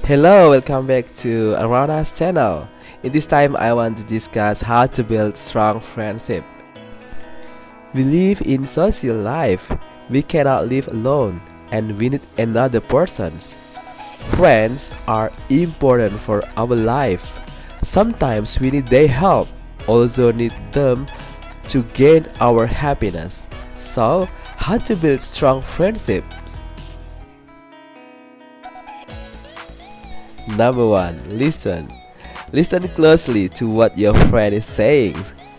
Hello, welcome back to Arona's channel. In this time, I want to discuss how to build strong friendship. We live in social life. We cannot live alone, and we need another persons. Friends are important for our life. Sometimes we need their help, also need them to gain our happiness. So, how to build strong friendships? Number 1. Listen. Listen closely to what your friend is saying.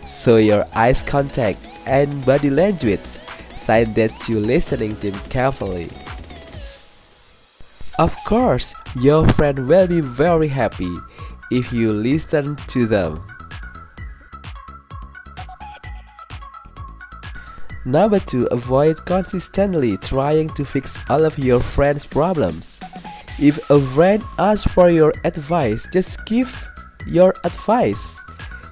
So your eyes contact and body language sign that you're listening to him carefully. Of course, your friend will be very happy if you listen to them. Number 2. Avoid consistently trying to fix all of your friend's problems. If a friend asks for your advice, just give your advice.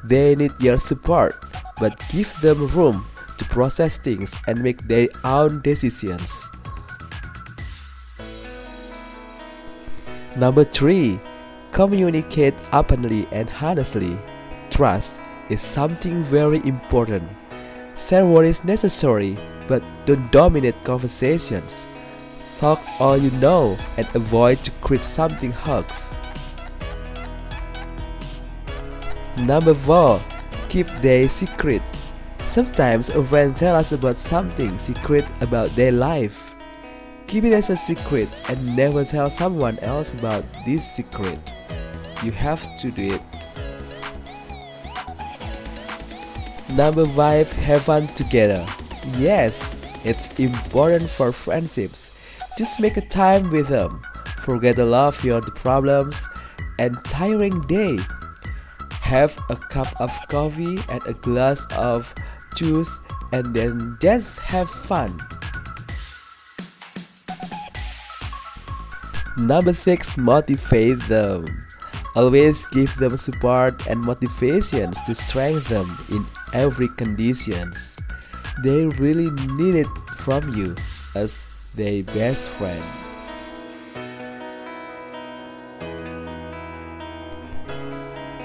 They need your support, but give them room to process things and make their own decisions. Number 3. Communicate openly and honestly. Trust is something very important. Share what is necessary, but don't dominate conversations. Talk all you know and avoid to create something hurts. Number 4. Keep their secret. Sometimes a friend tells us about something secret about their life. Keep it as a secret and never tell someone else about this secret. You have to do it. Number 5. Have fun together. Yes, it's important for friendships. Just make a time with them. Forget all of your problems and tiring day. Have a cup of coffee and a glass of juice and then just have fun. Number 6. Motivate them. Always give them support and motivations to strengthen them in every conditions. They really need it from you as their best friend.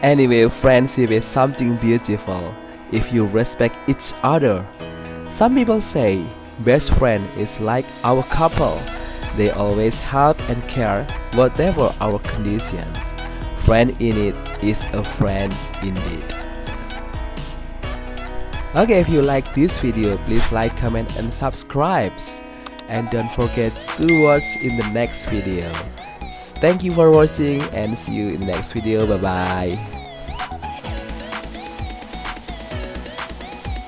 Anyway, friendship is something beautiful if you respect each other. Some people say best friend is like our couple. They always help and care whatever our conditions. Friend in it is a friend indeed. Okay, if you like this video, please like, comment and subscribe. And don't forget to watch in the next video. Thank you for watching and see you in the next video. Bye bye.